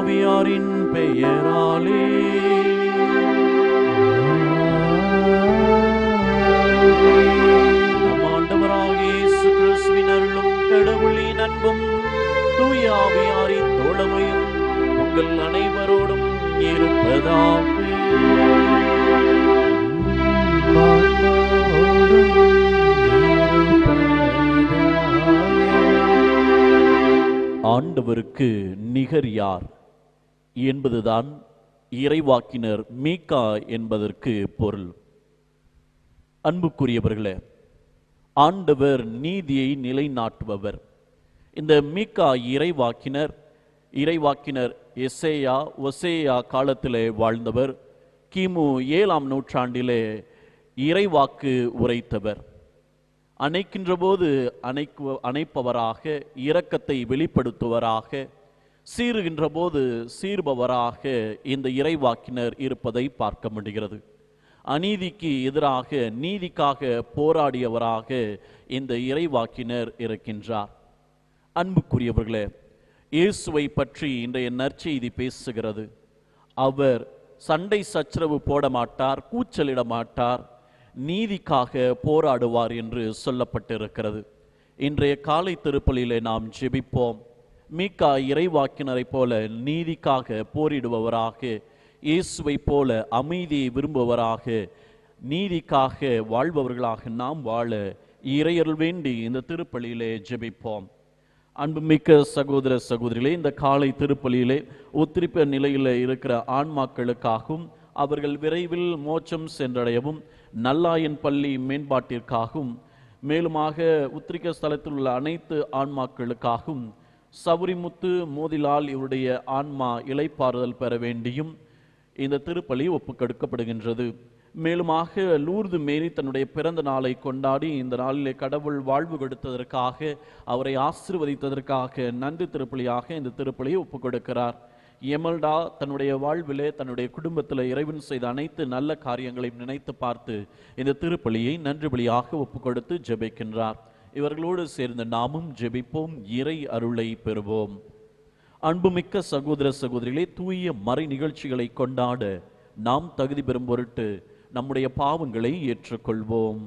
ஆவியாரின் பெயராலே. நம் ஆண்டவராகிய இயேசு கிறிஸ்துவின் அருளும் கடவுளின் அன்பும் தூய ஆவியாரின் தோழமையும் உங்கள் அனைவரோடும் இருப்பதாக. ஆண்டவருக்கு நிகர் யார் என்பதுதான் இறைவாக்கினர் மீகா என்பதற்கு பொருள். அன்புக்குரியவர்களே, ஆண்டவர் நீதியை நிலைநாட்டுபவர். இந்த மீகா இறைவாக்கினர் எசேயா ஒசேயா காலத்திலே வாழ்ந்தவர். கிமு 7ஆம் நூற்றாண்டிலே இறைவாக்கு உரைத்தவர். அணைக்கின்ற போது அணைப்பவராக, இரக்கத்தை வெளிப்படுத்துவராக, சீறுகின்ற போது சீர்பவராக இந்த இறைவாக்கினர் இருப்பதை பார்க்க முடிகிறது. அநீதிக்கு எதிராக நீதிக்காக போராடியவராக இந்த இறைவாக்கினர் இருக்கின்றார். அன்புக்குரியவர்களே, இயேசுவை பற்றி இன்றைய நற்செய்தி பேசுகிறது. அவர் சண்டை சச்சரவு போட மாட்டார், கூச்சலிட மாட்டார், நீதிக்காக போராடுவார் என்று சொல்லப்பட்டிருக்கிறது. இன்றைய காலை திருப்பலியிலே நாம் ஜெபிப்போம். மீகா இறைவாக்கினரை போல நீதிக்காக போரிடுபவராக, இயேசுவை போல அமைதியை விரும்புவராக, நீதிக்காக வாழ்பவர்களாக நாம் வாழ இறையருள் வேண்டி இந்த திருப்பலியிலே ஜெபிப்போம். அன்புமிக்க சகோதர சகோதரிகளே, இந்த காலை திருப்பலியிலே உத்திரிப்ப நிலையில் இருக்கிற ஆன்மாக்களுக்காகவும், அவர்கள் விரைவில் மோட்சம் சென்றடையவும், நல்லாயன் பள்ளி மேம்பாட்டிற்காகவும், மேலுமாக உத்திரிக்க ஸ்தலத்தில் உள்ள அனைத்து ஆன்மாக்களுக்காகவும், சவுரிமுத்து மோதிலால் இவருடைய ஆன்மா இளைப்பாறுதல் பெற வேண்டியும் இந்த திருப்பலி ஒப்புக்கொடுக்கப்படுகின்றது. மேலுமாக லூர்து மேரி தன்னுடைய பிறந்த நாளை கொண்டாடி இந்த நாளிலே கடவுள் வாழ்வு கொடுத்ததற்காக, அவரை ஆசீர்வதித்ததற்காக நன்றி திருப்பலியாக இந்த திருப்பலியை ஒப்புக்கொடுக்கிறார். எமல்டா தன்னுடைய வாழ்விலே தன்னுடைய குடும்பத்தில் இறைவன் செய்த அனைத்து நல்ல காரியங்களையும் நினைத்து பார்த்து இந்த திருப்பலியை நன்றி பலியாக ஒப்புக்கொடுத்து ஜெபிக்கின்றார். இவர்களோடு சேர்ந்த நாமும் ஜெபிப்போம், இறை அருளை பெறுவோம். அன்புமிக்க சகோதர சகோதரிகளே, தூய மறை நிகழ்ச்சிகளை கொண்டாட நாம் தகுதி பெறும் பொருட்டு நம்முடைய பாவங்களை ஏற்றுக்கொள்வோம்.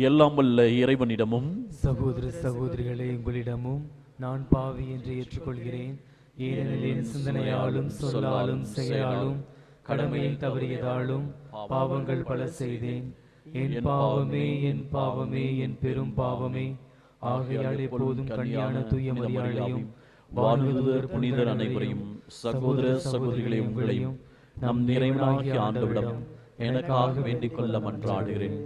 எல்லாம் வல்ல இறைவனிடமும் சகோதர சகோதரிகளே, உங்களிடமும் நான் பாவி என்று ஏற்றுக்கொள்கிறேன். ஏனெனில் என் சிந்தனையாலும் சொல்லாலும் செயலாலும் கடமையில் தவறியதாலும் பாவங்கள் பல செய்தேன். என் பாவமே, என் பாவமே, என் பெரும் பாவமே. ஆகையால் எப்போதும் கன்னியான தூய மரியாதையும் வானதூதர் புனிதர் அனைவரையும், சகோதர சகோதரிகளை உங்களையும் நம் நிறைவனாகிய ஆண்டவரிடம் எனக்காக வேண்டிக் கொள்ள மன்றாடுகிறேன்.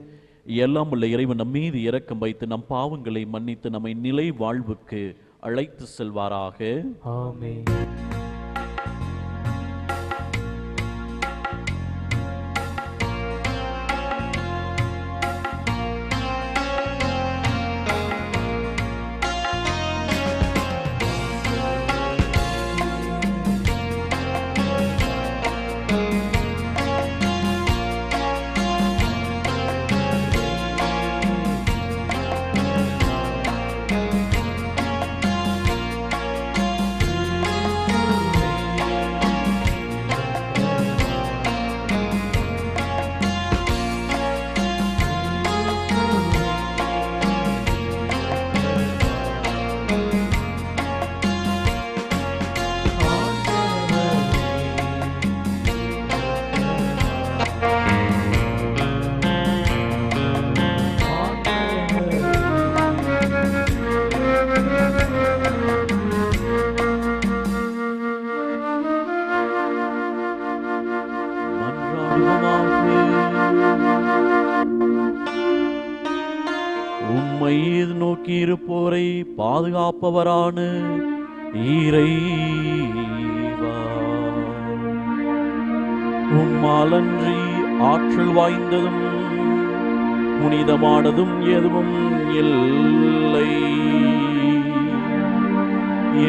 எல்லாம் உள்ள இறைவன் நம் மீது இரக்கம் வைத்து நம் பாவங்களை மன்னித்து நம்மை நிலை வாழ்வுக்கு அழைத்து செல்வாராக. ஆமென். உம்மை நோக்கி இருப்போரை பாதுகாப்பவரான இறைவா, உம்மாலன்றி ஆற்றல் வாய்ந்ததும் புனிதமானதும் எதுவும் இல்லை.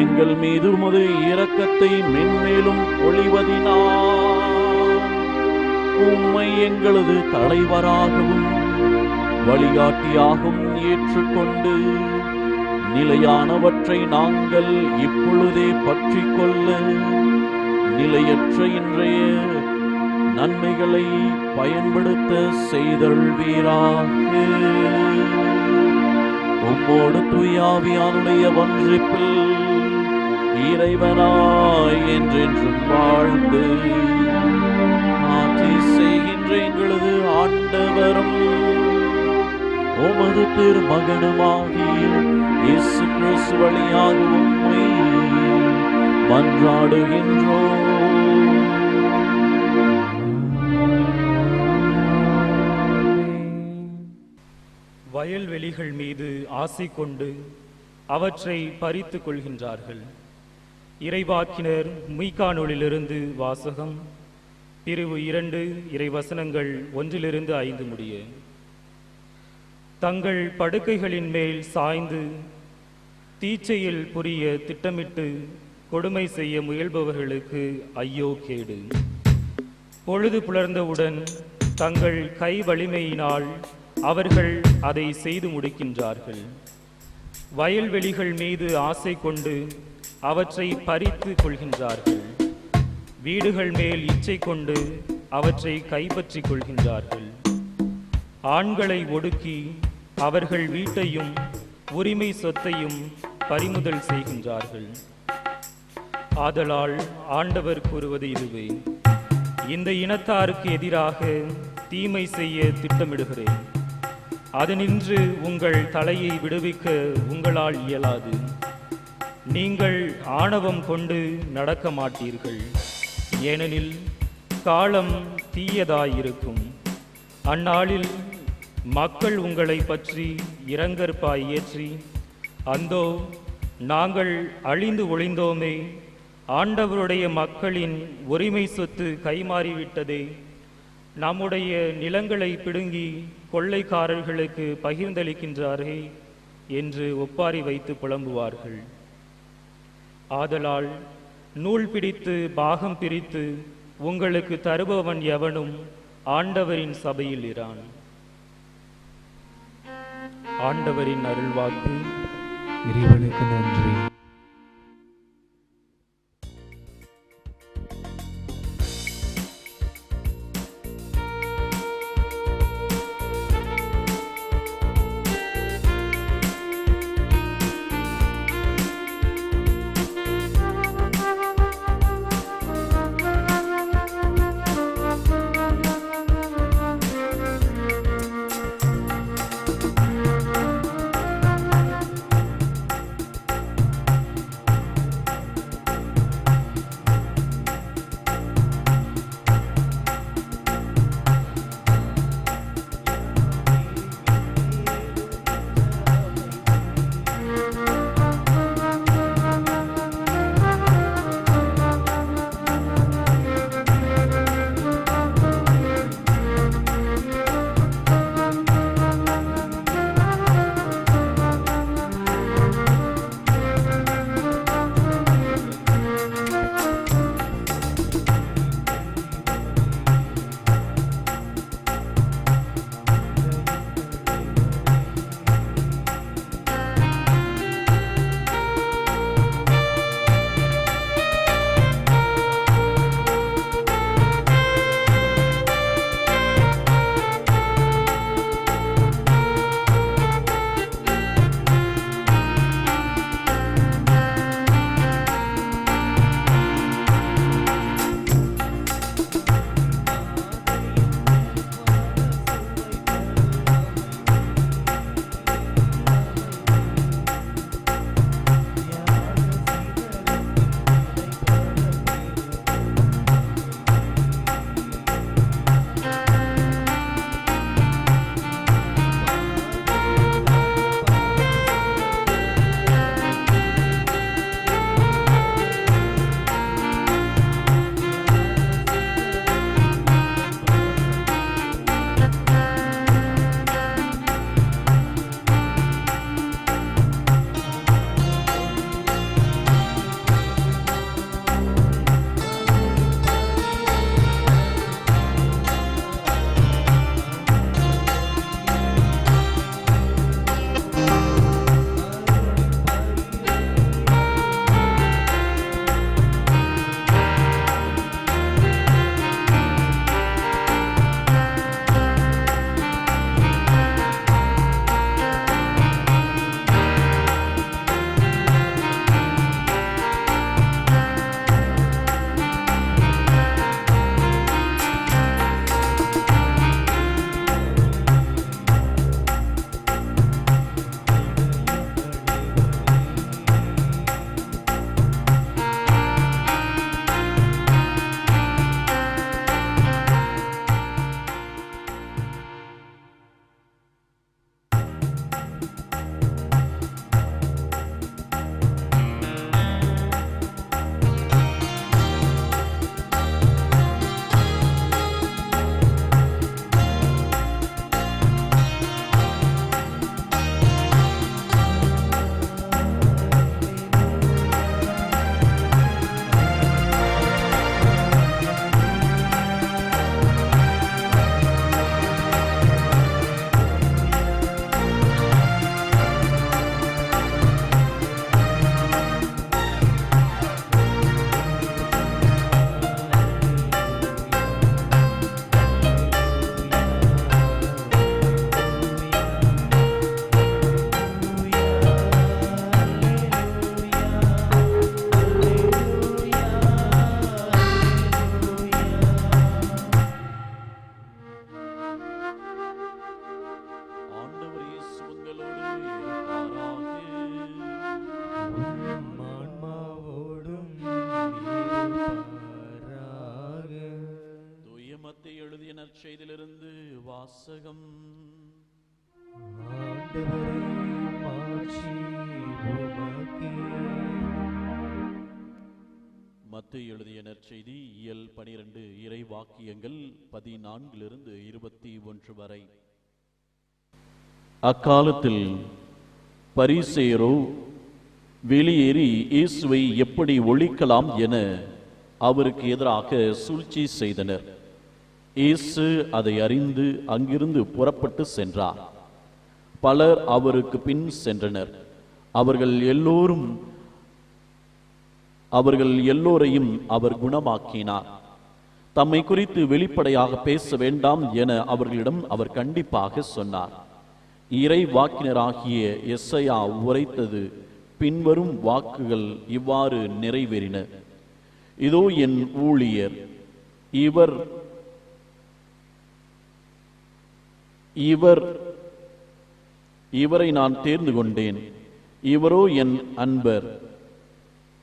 எங்கள் மீது உமது இரக்கத்தை மென்மேலும் பொழிவதினால் உம்மை எங்களது தலைவராகவும் வழிகாட்டியாகவும் ஏற்றுக்கொண்டு நிலையானவற்றை நாங்கள் இப்பொழுதே பற்றிக் கொள்ள நிலையற்ற இன்றைய நன்மைகளை பயன்படுத்த செய்தல்வீராக. உம்மோடு தூயாவியானுடைய ஒன்றிப்பில் இறைவனாய் என்றென்றும் வாழ்ந்து ஆட்சி செய்கின்ற எங்களது ஆண்டவரும் உமது திருமகனுமாகிய இயேசு கிறிஸ்து வழியாக உம்மை மன்றாடுகின்றோம். வயல்வெளிகள் மீது ஆசை கொண்டு அவற்றை பறித்து கொள்கின்றார்கள். இறைவாக்கினர் மீகா நூலிலிருந்து வாசகம். பிரிவு 2 இறைவசனங்கள் 1-5 முடிய. தங்கள் படுக்கைகளின் மேல் சாய்ந்து தீச்செயல் புரிய திட்டமிட்டு கொடுமை செய்ய முயல்பவர்களுக்கு ஐயோ கேடு. பொழுது புலர்ந்தவுடன் தங்கள் கை வலிமையினால் அவர்கள் அதை செய்து முடிக்கின்றார்கள். வயல்வெளிகள் மீது ஆசை கொண்டு அவற்றை பறித்து கொள்கின்றார்கள். வீடுகள் மேல் இச்சை கொண்டு அவற்றை கைப்பற்றிக் கொள்கின்றார்கள். ஆண்களை ஒடுக்கி அவர்கள் வீட்டையும் உரிமை சொத்தையும் பறிமுதல் செய்கின்றார்கள். ஆதலால் ஆண்டவர் கூறுவது இதுவே: இந்த இனத்தாருக்கு எதிராக தீமை செய்ய திட்டமிடுகிறேன். அதனின்று உங்கள் தலையை விடுவிக்க உங்களால் இயலாது. நீங்கள் ஆணவம் கொண்டு நடக்க மாட்டீர்கள், ஏனெனில் காலம் தீயதாயிருக்கும். அந்நாளில் மக்கள் உங்களை பற்றி இரங்கற்பாய் ஏற்றி, அந்தோ நாங்கள் அழிந்து ஒளிந்தோமே, ஆண்டவருடைய மக்களின் உரிமை சொத்து கைமாறிவிட்டதே, நம்முடைய நிலங்களை பிடுங்கி கொள்ளைக்காரர்களுக்கு பகிர்ந்தளிக்கின்றாரே என்று ஒப்பாரி வைத்து புலம்புவார்கள். ஆதலால் நூல் பிடித்து பாகம் பிரித்து உங்களுக்கு தருபவன் எவனும் ஆண்டவரின் சபையில் இரான். ஆண்டவரின் அருள்வாக்கு. இறைவனுக்கு நன்றி. நற்செய்தியிலிருந்து வாசகம். ஆண்டவரே, மாட்சி உமக்கே. மத்தேயு எழுதிய நற்செய்தி இயல் 12 இறை வாக்கியங்கள் 14 21 வரை. அக்காலத்தில் பரிசேயரோ வெளியேறி இயேசுவை எப்படி ஒழிக்கலாம் என அவருக்கு எதிராக சூழ்ச்சி செய்தனர். இயேசு அதை அறிந்து அங்கிருந்து புறப்பட்டு சென்றார். பலர் அவருக்கு பின் சென்றனர். அவர்கள் எல்லோரையும் அவர் குணமாக்கினார். தம்மை குறித்து வெளிப்படையாக பேச வேண்டாம் என அவர்களிடம் அவர் கண்டிப்பாக சொன்னார். இறை வாக்கினராகிய எசையா உரைத்தது பின்வரும் வாக்குகள் இவ்வாறு நிறைவேறின. இதோ என் ஊழியர், இவரை நான் தேர்ந்து கொண்டேன். இவரோ என் அன்பர்,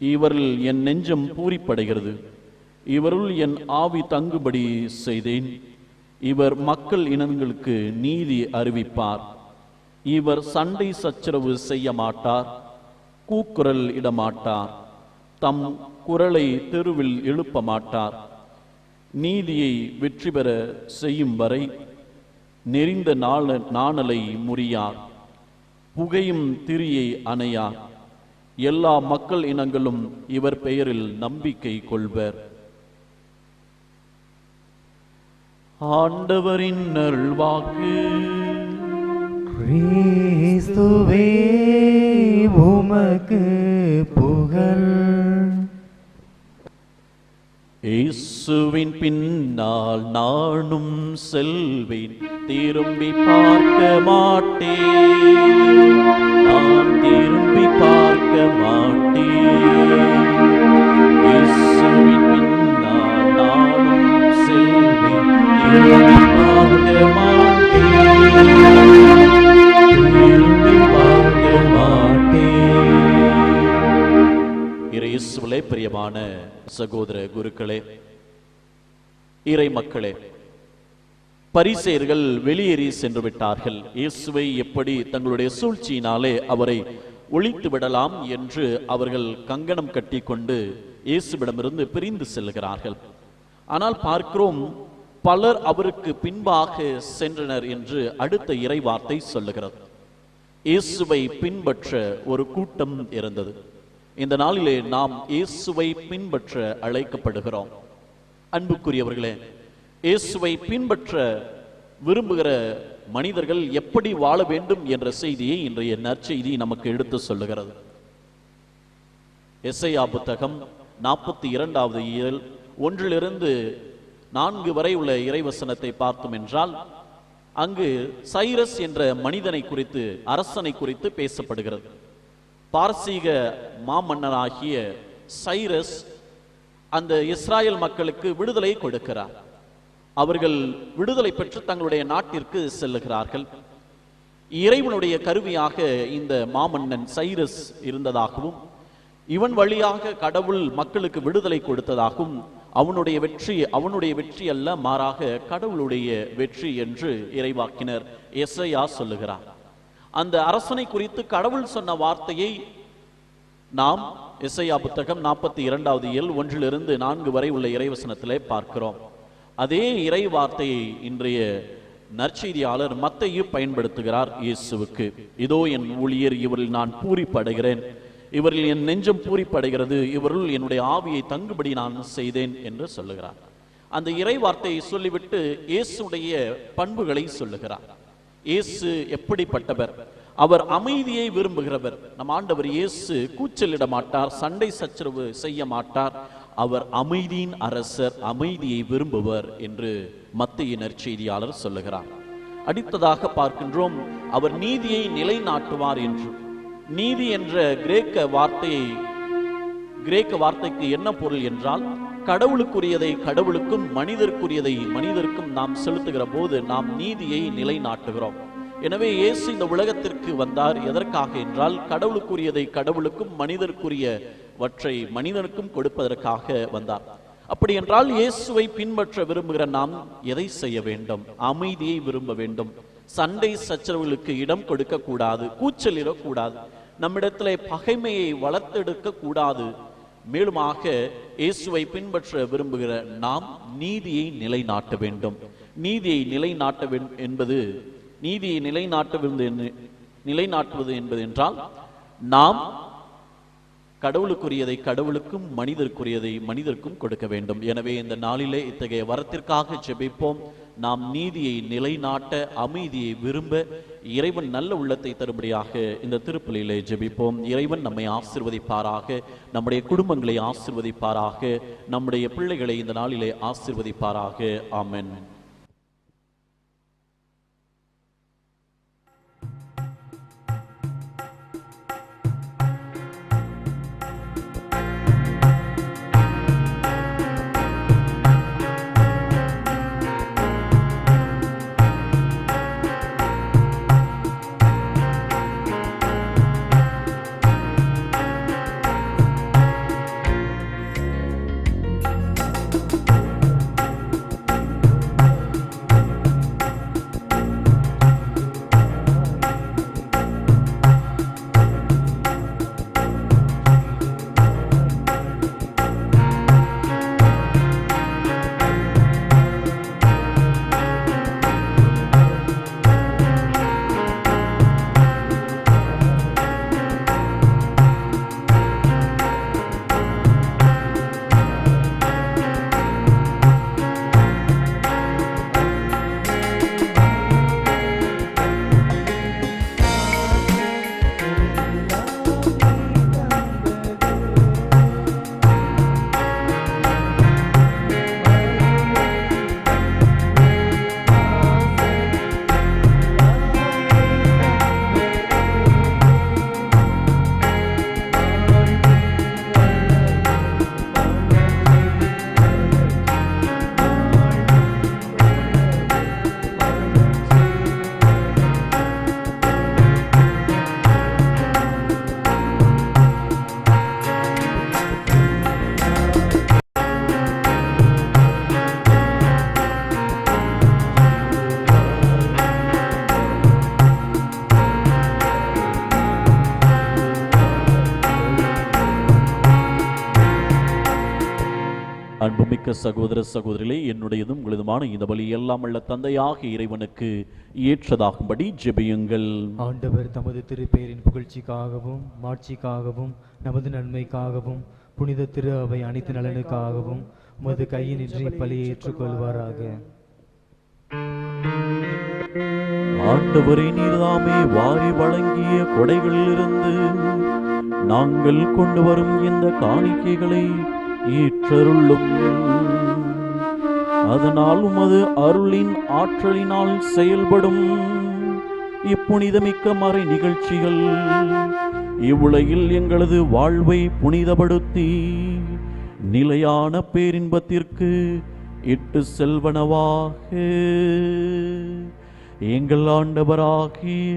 இவரில் என் நெஞ்சம் பூரிப்படைகிறது. இவருள் என் ஆவி தங்குபடி செய்தேன். இவர் மக்கள் இனங்களுக்கு நீதி அறிவிப்பார். இவர் சண்டை சச்சரவு செய்ய மாட்டார், கூக்குரல் இடமாட்டார், தம் குரலை தெருவில் எழுப்ப மாட்டார். நீதியை வெற்றி பெற செய்யும் வரை நெறிந்த நாணலை முறியார், புகையும் திரியை அணையார். எல்லா மக்கள் இனங்களும் இவர் பெயரில் நம்பிக்கை கொள்வர். ஆண்டவரின் அருள்வாக்கு. கிறிஸ்துவே உமக்கு புகழ். இயேசுவின் பின்னால் நானும் செல்வேன், திரும்பி பார்க்க மாட்டேன். நான் திரும்பி பார்க்க மாட்டேன். இயேசுவின் பின்னால் நானும் செல்வேன், திரும்பி பார்க்க மாட்டேன். திரும்பி பார்க்க மாட்டேன். இயேசுவிலே பிரியமான சகோதர குருக்களே, இறை மக்களே, பரிசேயர்கள் வெளியேறி சென்று விட்டார்கள். இயேசுவை எப்படி தங்களுடைய சூழ்ச்சியினாலே அவரை ஒழித்து விடலாம் என்று அவர்கள் கங்கணம் கட்டி கொண்டு இயேசுவிடமிருந்து பிரிந்து செல்கிறார்கள். ஆனால் பார்க்கிறோம், பலர் அவருக்கு பின்பாக சென்றனர் என்று அடுத்த இறை வார்த்தை சொல்லுகிறது. இயேசுவை பின்பற்ற ஒரு கூட்டம் இருந்தது. இந்த நாளிலே நாம் இயேசுவை பின்பற்ற அழைக்கப்படுகிறோம். அன்புக்குரியவர்களே, இயேசுவை பின்பற்ற விரும்புகிற மனிதர்கள் எப்படி வாழ வேண்டும் என்ற செய்தியை இன்றைய நற்செய்தி நமக்கு எடுத்து சொல்லுகிறது. எசையா புத்தகம் 42வது இயல் 1-4 வரை உள்ள இறைவசனத்தை பார்த்தோம் என்றால், அங்கு சைரஸ் என்ற மனிதனை குறித்து, அரசனை குறித்து பேசப்படுகிறது. பார்சீக மாமன்னராகிய சைரஸ் அந்த இஸ்ராயல் மக்களுக்கு விடுதலை கொடுக்கிறார். அவர்கள் விடுதலை பெற்று தங்களுடைய நாட்டிற்கு செல்லுகிறார்கள். இறைவனுடைய கருவியாக இந்த மாமன்னன் சைரஸ் இருந்ததாகவும், இவன் வழியாக கடவுள் மக்களுக்கு விடுதலை கொடுத்ததாகவும், அவனுடைய வெற்றி அல்ல, மாறாக கடவுளுடைய வெற்றி என்று இறைவாக்கினர் எசையா சொல்லுகிறார். அந்த அரசனை குறித்து கடவுள் சொன்ன வார்த்தையை நாம் எசையா புத்தகம் 42வது இயல் 1-4 வரை உள்ள இறைவசனத்திலே பார்க்கிறோம். அதே இறை வார்த்தையை இன்றைய நற்செய்தியாளர் மத்தேயு பயன்படுத்துகிறார் இயேசுவுக்கு. இதோ என் ஊழியர், இவரில் நான் பூரிப்படைகிறேன், இவரில் என் நெஞ்சம் பூரிப்படைகிறது, இவருள் என்னுடைய ஆவியை தங்குபடி நான் செய்தேன் என்று சொல்லுகிறார். அந்த இறை வார்த்தையை சொல்லிவிட்டு இயேசுடைய பண்புகளை சொல்லுகிறார். இயேசு எப்படிப்பட்டவர்? அவர் அமைதியை விரும்புகிறவர். நம் ஆண்டவர் இயேசு கூச்சலிட மாட்டார், சண்டை சச்சரவு செய்ய மாட்டார். அவர் அமைதியின் அரசர், அமைதியை விரும்புவர் என்று மத்தேயு நற்செய்தியாளர் சொல்லுகிறார். அடுத்ததாக பார்க்கின்றோம், அவர் நீதியை நிலைநாட்டுவார் என்று. நீதி என்ற கிரேக்க வார்த்தைக்கு என்ன பொருள் என்றால், கடவுளுக்குரியதை கடவுளுக்கும், மனிதருக்குரியதை மனிதருக்கும் நாம் செலுத்துகிற போது நாம் நீதியை நிலைநாட்டுகிறோம். எனவே இயேசு இந்த உலகத்திற்கு வந்தார். எதற்காக என்றால், கடவுளுக்குரியதை கடவுளுக்கும், மனிதருக்குரியவற்றை மனிதனுக்கும் கொடுப்பதற்காக வந்தார். அப்படி என்றால் இயேசுவை பின்பற்ற விரும்புகிற நாம் எதை செய்ய வேண்டும்? அமைதியை விரும்ப வேண்டும். சண்டை சச்சரவுகளுக்கு இடம் கொடுக்க கூடாது, கூச்சலிடக்கூடாது, நம்மிடத்திலே பகைமையை வளர்த்தெடுக்க கூடாது. மேலுமாக இயேசுவை பின்பற்ற விரும்புகிற நாம் நீதியை நிலைநாட்ட வேண்டும். நீதியை நிலைநாட்ட என்பது நீதியை நிலைநாட்டுவது என்பது என்றால் நாம் கடவுளுக்குரியதை கடவுளுக்கும், மனிதருக்குரியதை மனிதருக்கும் கொடுக்க வேண்டும். எனவே இந்த நாளிலே இத்தகைய வரத்திற்காக ஜெபிப்போம். நாம் நீதியை நிலைநாட்ட, அமைதியை விரும்ப இறைவன் நல்ல உள்ளத்தை தரும்படியாக இந்த திருப்பலியிலே ஜெபிப்போம். இறைவன் நம்மை ஆசீர்வதிப்பாராக, நம்முடைய குடும்பங்களை ஆசீர்வதிப்பாராக, நம்முடைய பிள்ளைகளை இந்த நாளிலே ஆசீர்வதிப்பாராக. ஆமென். அன்புமிக்க சகோதர சகோதரிகளே, என்னுடையதும் உங்களதுமான இந்த பலி எல்லாம் உள்ள தந்தையாக இறைவனுக்கு ஏற்றதாகும்படி ஜெபியுங்கள். ஆண்டவர் தமது திருப்பெயரின் புகழ்ச்சிக்காகவும் மாட்சிக்காகவும் நமது நன்மைக்காகவும் புனித திரு அவை அனைத்து நலனுக்காகவும் உமது கையினின்றி பலியை ஏற்றுக்கொள்வாராக. ஆண்டவரே, நீர்தாமே வாரி வழங்கிய கொடைகளிலிருந்து நாங்கள் கொண்டு வரும் இந்த காணிக்கைகளை ஏற்றருளும். அதனால் உமது அருளின் ஆற்றலினால் செயல்படும் இப்புனிதமிக்க மறை நிகழ்ச்சிகள் இவ்வுலகில் எங்களது வாழ்வை புனிதப்படுத்தி நிலையான பேரின்பத்திற்கு இட்டு செல்வனவாக எங்கள் ஆண்டவராகிய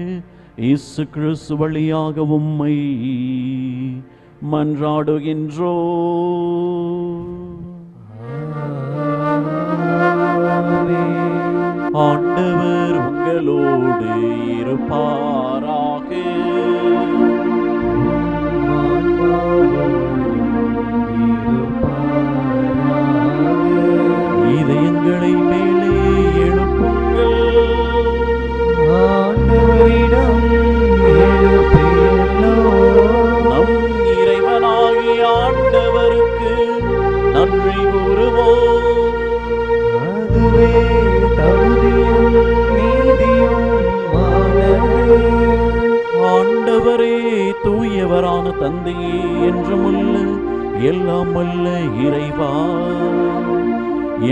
இயேசு கிறிஸ்து வழியாக உம்மை மன்றாடுகின்றோ. ஆண்டவர் உங்களோடு இருப்பாராக. இதயங்களை மேலே எழுப்புங்கள். ஆண்டவரிடம் நம் இறைவனாகிய ஆண்டவருக்கு நன்றி கூறுவோம். அதுவே தகுதியும் நீதியுமானது. ஆண்டவரே, தூயவரான தந்தையே, என்றுமுள்ள எல்லாம் வல்ல இறைவா,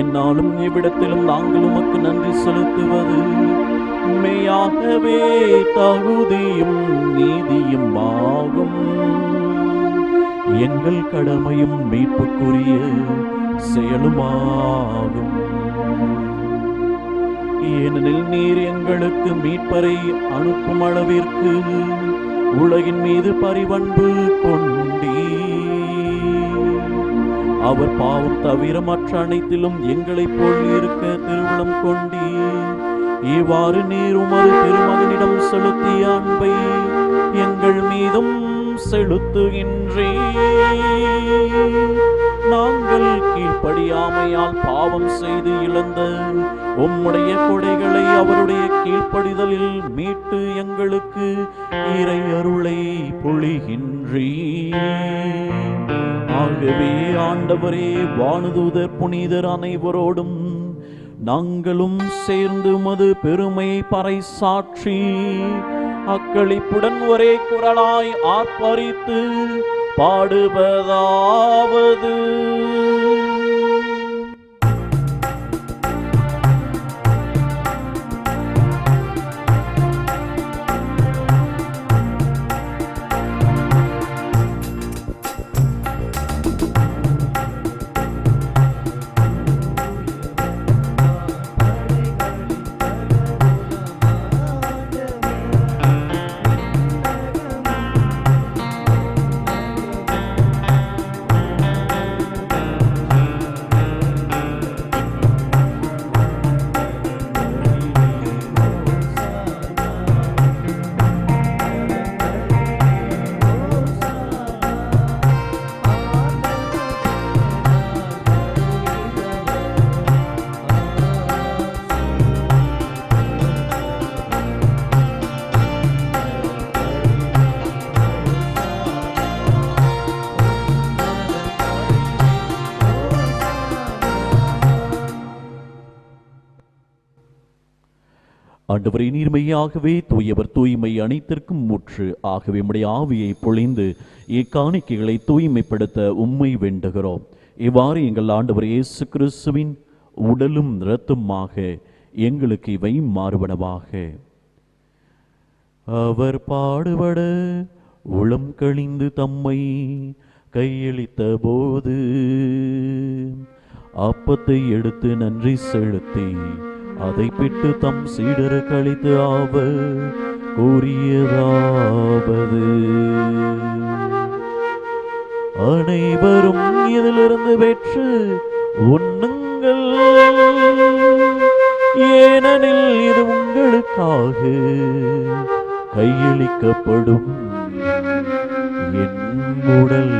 என்னாலும் இவ்விடத்திலும் நாங்கள் உமக்கு நன்றி செலுத்துவது மெய்யாகவே தகுதியும் நீதியும் ஆகும். எங்கள் கடமையும் மீட்புக்குரிய செயலுமாகும். ஏனெனில் நீர் எங்களுக்கு மீட்பரை அனுப்பும் அளவிற்கு உலகின் மீது பரிவன்பு கொண்டீர். அவர் பாவம் தவிர மற்ற அனைத்திலும் எங்களைப் போல் இருக்க திருவுளம் கொண்டீர். இவ்வாறு நீர் உமது திருமகனிடம் செலுத்திய அன்பை எங்கள் மீதும் செலுத்துகின்றீர். நாங்கள் கீழ்ப்படியாமையால் பாவம் செய்து இழந்த உம்முடைய கொடைகளை அவருடைய கீழ்ப்படிதலில் மீட்டு எங்களுக்கு இறை அருளை பொழிகின்றீர். ஆகவே ஆண்டவரே, வானதூதர் புனிதர் அனைவரோடும் நாங்களும் சேர்ந்து உமது பெருமை பறைசாற்றி அக்களிப்புடன் ஒரே குரலாய் ஆர்ப்பரித்து பாடுவதாவது: ஆண்டவரே, நீர்மையாகவே தூயவர், தூய்மை அனைத்திற்கும் முற்று. ஆகவே உம்முடைய ஆவியை பொழிந்து இக்காணிக்கைகளை தூய்மைப்படுத்த உம்மை வேண்டுகிறோம். இவ்வாறு எங்கள் ஆண்டவர் இயேசு கிறிஸ்துவின் உடலும் இரத்தமாக எங்களுக்கு இவை மாறுபனவாக. அவர் பாடுபட உளம் கழிந்து தம்மை கையளித்த போது அப்பத்தை எடுத்து நன்றி செலுத்தி அதை பிட்டு தம் சீடருக்கு அளித்து அவர் கூறியதாவது: அனைவரும் இதிலிருந்து பெற்று உண்ணுங்கள், ஏனெனில் இது உங்களுக்காக கையளிக்கப்படும் என் உடல்.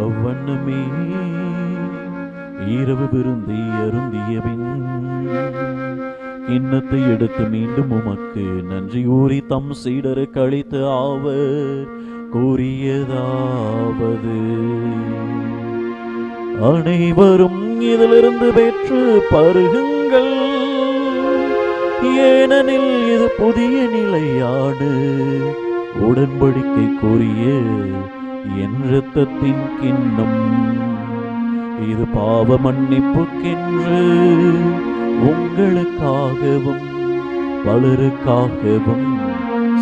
அவ்வண்ணமே இரவு விருந்தை அருந்தியபின் கிண்ணத்தை எடுத்து மீண்டும் உமக்கு நன்றி கூறி தம் சீடருக்கு அளித்து அவர் கூறியதாவது: அனைவரும் இதிலிருந்து பெற்று பருகுங்கள், ஏனெனில் இது புதிய நிலையான உடன்படிக்கைக்குரிய என் இரத்தத்தின் கிண்ணம். இது பாவ மன்னிப்புக்கென்று உங்களுக்காகவும் பலருக்காகவும்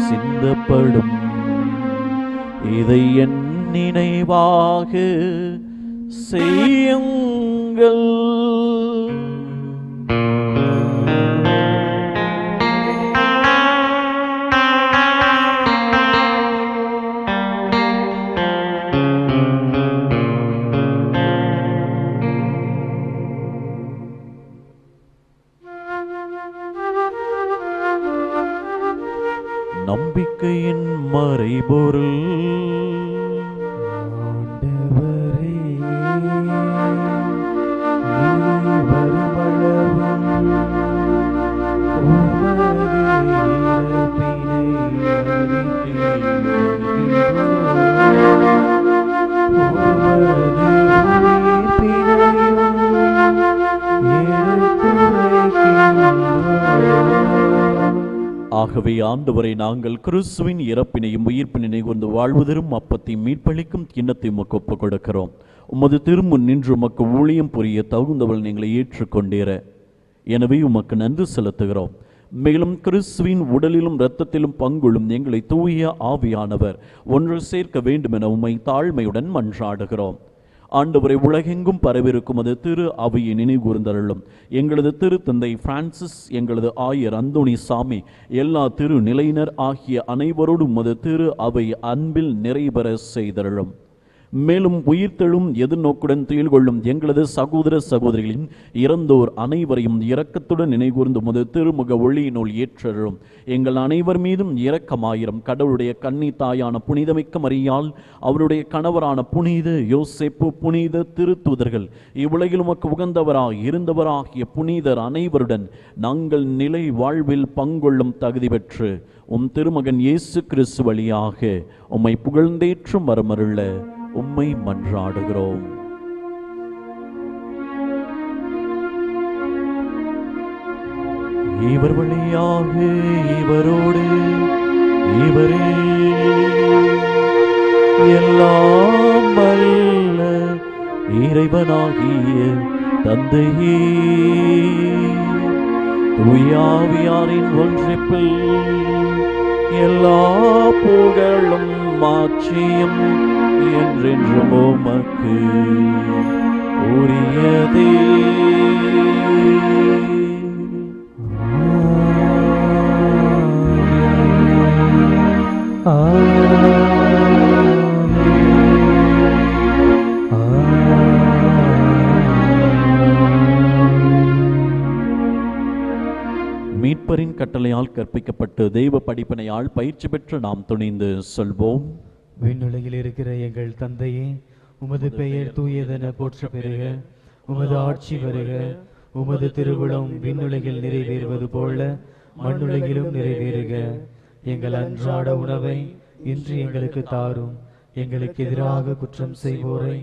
சிந்தப்படும். இதை என் நினைவாக செய்யுங்கள். நம்பிக்கையின் மறைபொருள். ஆண்டவரே, நீர் வருமளவும் உமது இறப்பினை அறிக்கையிடுகிறோம். உமது உயிர்ப்பினையும் எடுத்துரைக்கின்றோம். ஆகவே ஆண்டவரை, நாங்கள் கிறிஸ்துவின் இறப்பினையும் உயிர்ப்பினை கொண்டு வாழ்வதரும் அப்பத்தை மீட்பளிக்கும் கிண்ணத்தை உமக்கு ஒப்புக் கொடுக்கிறோம். உமது திருமுன் நின்று உமக்கு ஊழியம் புரிய தகுந்தவள் நீங்களை ஏற்றுக்கொண்டீர. எனவே உமக்கு நன்றி செலுத்துகிறோம். மேலும் கிறிஸ்துவின் உடலிலும் இரத்தத்திலும் பங்குள்ளும் எங்களை தூய ஆவியானவர் ஒன்று சேர்க்க வேண்டுமென உம்மை தாழ்மையுடன் மன்றாடுகிறோம். ஆண்டவரை, உலகெங்கும் பரவிருக்கும் அது திரு அவையை நினைகூர்ந்தருளும். எங்களது திருத்தந்தை பிரான்சிஸ், எங்களது ஆயர் அந்தோணி சாமி, எல்லா திரு நிலையினர் ஆகிய அனைவரோடும் அது திரு அவை அன்பில் நிறைபெற செய்தருளும். மேலும் உயிர்த்தெழும் எதிர்நோக்குடன் துயில் கொள்ளும் எங்களது சகோதர சகோதரிகளின் இறந்தோர் அனைவரையும் இரக்கத்துடன் நினைகூர்ந்து உமது திருமுக ஒளியினுள் ஏற்றரும். எங்கள் அனைவர் மீதும் இரக்கமாயிரம். கடவுளுடைய கன்னி தாயான புனிதமிக்க மரியாள், அவருடைய கணவரான புனித யோசேப்பு, புனித திருத்தூதர்கள், இவ்வுலகில் உமக்கு உகந்தவராய் இருந்தவராகிய புனிதர் அனைவருடன் நாங்கள் நிலை வாழ்வில் பங்கொள்ளும் தகுதி பெற்று உம் திருமகன் இயேசு கிறிஸ்து வழியாக உம்மை புகழ்ந்தேற்றும் வரமருள உம்மை மன்றாடுகிறோம். இவர் வழியாக, இவரோடு, இவரே எல்லாம் வல்ல இறைவனாகிய தந்தையே, தூயாவியாரின் ஒன்றிப்பில் எல்லா புகழும் மாட்சியும் என்றென்றும் உமக்கு உரியதே. மீட்பரின் கட்டளையால் கற்பிக்கப்பட்டு தெய்வ படிப்பினையால் பயிற்சி பெற்று நாம் துணிந்து சொல்வோம். விண்ணுலகில் இருக்கிற எங்கள் தந்தையே, உமது பெயர் தூயதென போற்ற பெறுக. உமது ஆட்சி வருக. உமது திருவுளம் விண்ணுலகில் நிறைவேறுவது போல மண்ணுலகிலும் நிறைவேறுக. எங்கள் அன்றாட உணவை இன்று எங்களுக்கு தாரும். எங்களுக்கு எதிராக குற்றம் செய்வோரை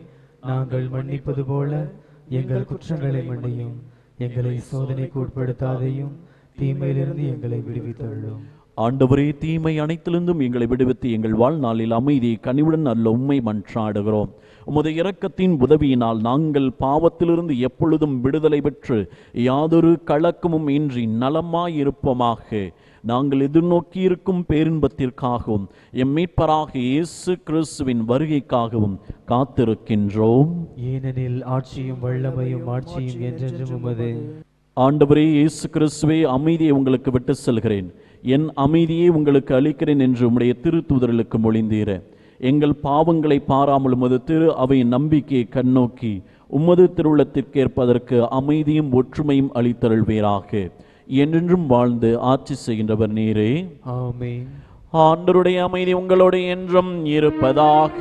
நாங்கள் மன்னிப்பது போல எங்கள் குற்றங்களை மன்னியும். எங்களை சோதனைக்கு உட்படுத்தாதையும், தீமையிலிருந்து எங்களை விடுவித்தருளும். ஆண்டவரே, தீமை அனைத்திலிருந்தும் எங்களை விடுவித்து எங்கள் வாழ்நாளில் அமைதி கனிவுடன் அல்ல உம்மை மன்றாடுகிறோம். உமது இரக்கத்தின் உதவியினால் நாங்கள் பாவத்திலிருந்து எப்பொழுதும் விடுதலை பெற்று யாதொரு கலக்கமும் இன்றி நலமாயிருப்போமாக. நாங்கள் எதிர்நோக்கியிருக்கும் பேரின்பத்திற்காகவும் எம் மீட்பராக இயேசு கிறிஸ்துவின் வருகைக்காகவும் காத்திருக்கின்றோம். ஏனெனில் ஆட்சியும் வல்லமையும் மாட்சியும் என்றென்றும் உமது. ஆண்டவரே இயேசு கிறிஸ்துவே, அமைதியை உங்களுக்கு விட்டு செல்கிறேன், என் அமைதியை உங்களுக்கு அளிக்கிறேன் என்று உம்முடைய திருத்தூதர்களுக்கு மொழிந்தீர. எங்கள் பாவங்களை பாராமல் உமது திரு அவை நம்பிக்கையை கண்ணோக்கி உமது திருவுள்ளத்திற்கேற்பதற்கு அமைதியும் ஒற்றுமையும் அளித்தருள்வீராக. என்றென்றும் வாழ்ந்து ஆட்சி செய்கின்றவர் நீரே. ஆமென். ஆண்டவருடைய அமைதி உங்களோடு என்றும் இருப்பதாக.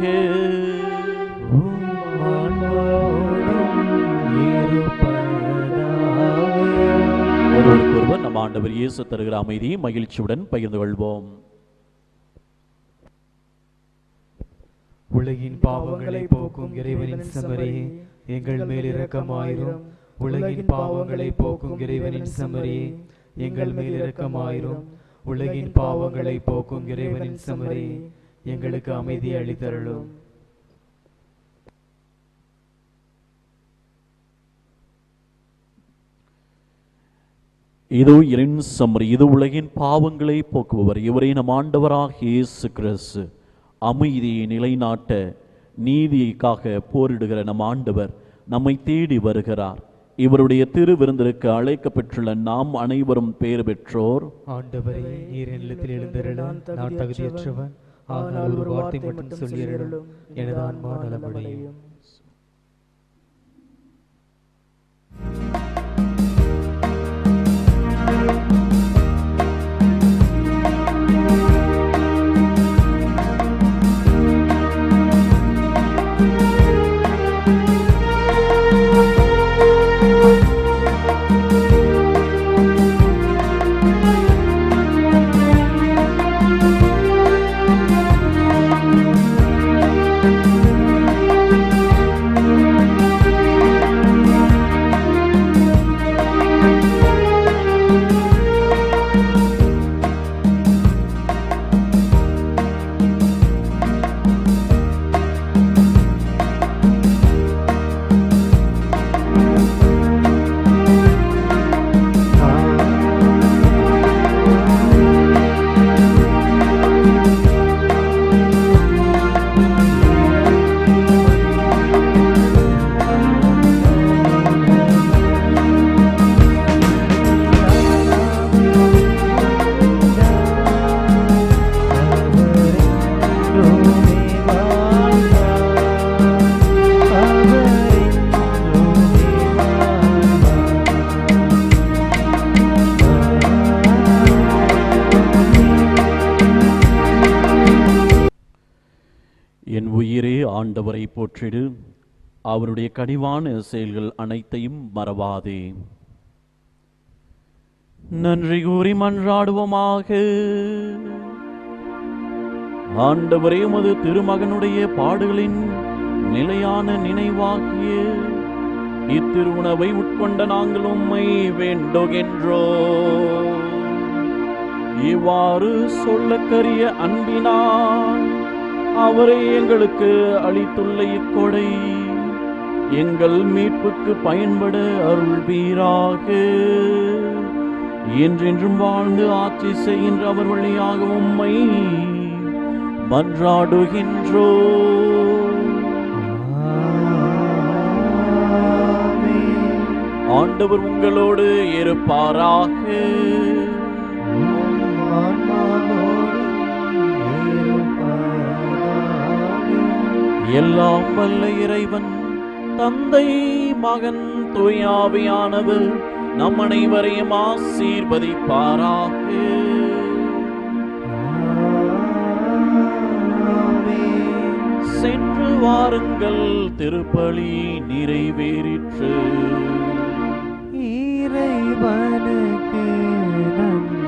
ஒருவருக்கொருவர் நம் ஆண்டவர் இயேசு தருகிற அமைதியை மகிழ்ச்சியுடன் பகிர்ந்து கொள்வோம். உலகின் பாவங்களை போக்கும் இறைவனின் செம்மறியே, எங்கள் மேல் இரக்கமாயிரும். உலகின் பாவங்களை போக்கும் இறைவனின் செம்மறியே, எங்கள் மேல் இரக்கமாயிரும். உலகின் பாவங்களை போக்கும் இறைவனின் செம்மறியே, எங்களுக்கு அமைதி அளித்தருளும். இதோ இறைவன் செம்மறி, இது உலகின் பாவங்களை போக்குபவர். இவரே நம் ஆண்டவராக இயேசு கிறிஸ்து. அமைதியை நிலைநாட்ட நீதிக்காக போரிடுகிற நம் ஆண்டவர் நம்மை தேடி வருகிறார். இவருடைய திருவிருந்திற்கு அழைக்கப்பட்டுள்ள நாம் அனைவரும் பேறு பெற்றோர். ஆண்டவரே, நீர் நிலத்தில் எழுந்தருள நான் தகுதியற்றவன். ஆனால் ஒரு வார்த்தை மட்டும் சொல்லியருளும், எனது ஆன்மா நலமடையும். உயிரே ஆண்டவரை போற்றிடு, அவருடைய கனிவான செயல்கள் அனைத்தையும் மறவாதே. நன்றி கூறி மன்றாடுவோமாக. ஆண்டவரே, உமது திருமகனுடைய பாடுகளின் நிலையான நினைவாகிய இத்திருவுணவை உட்கொண்ட நாங்கள் உம்மை வேண்டுகின்றோம். இவ்வாறு சொல்லக்கரிய அன்பினால் அவரை எங்களுக்கு அளித்துள்ள இக்கொடை எங்கள் மீட்புக்கு பயன்பட அருள்வீராக. என்றென்றும் வாழ்ந்து ஆட்சி செய்கின்ற அவர் வழியாக உம்மை மன்றாடுகின்றோம். ஆண்டவர் உங்களோடு இருப்பாராக. எல்லாம் வல்ல இறைவன் தந்தை, மகன், தூய ஆவியானவர் நம் அனைவரையும் ஆசீர்வதிப்பாராக. சென்று வாருங்கள், திருப்பலி நிறைவேறிற்று. இறைவனுக்கு நன்றி.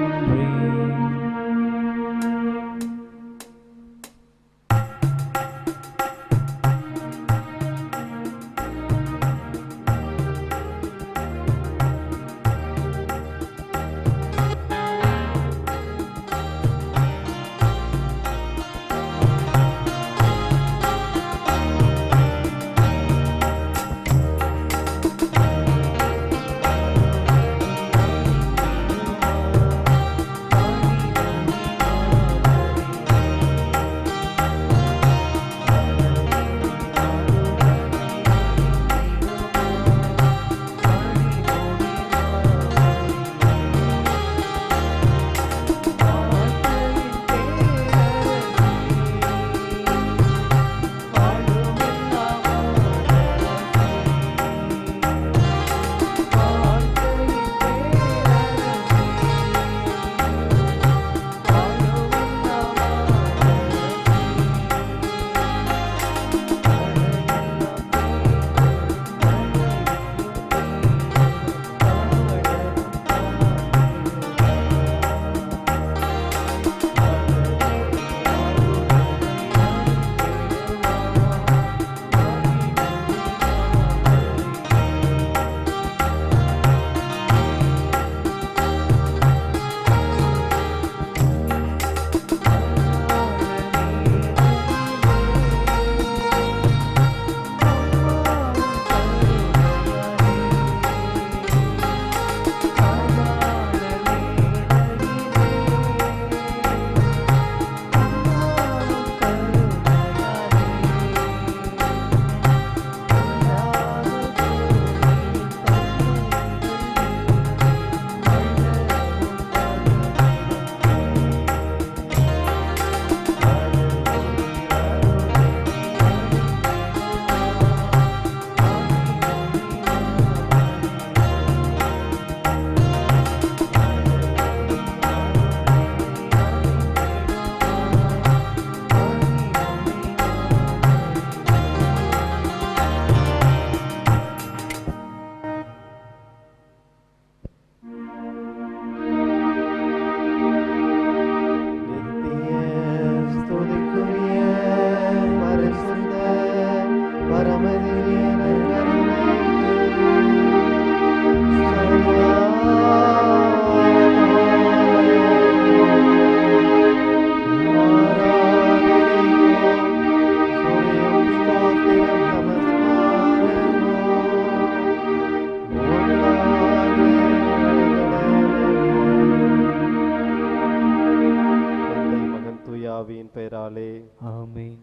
பெயராலே ஆமென்.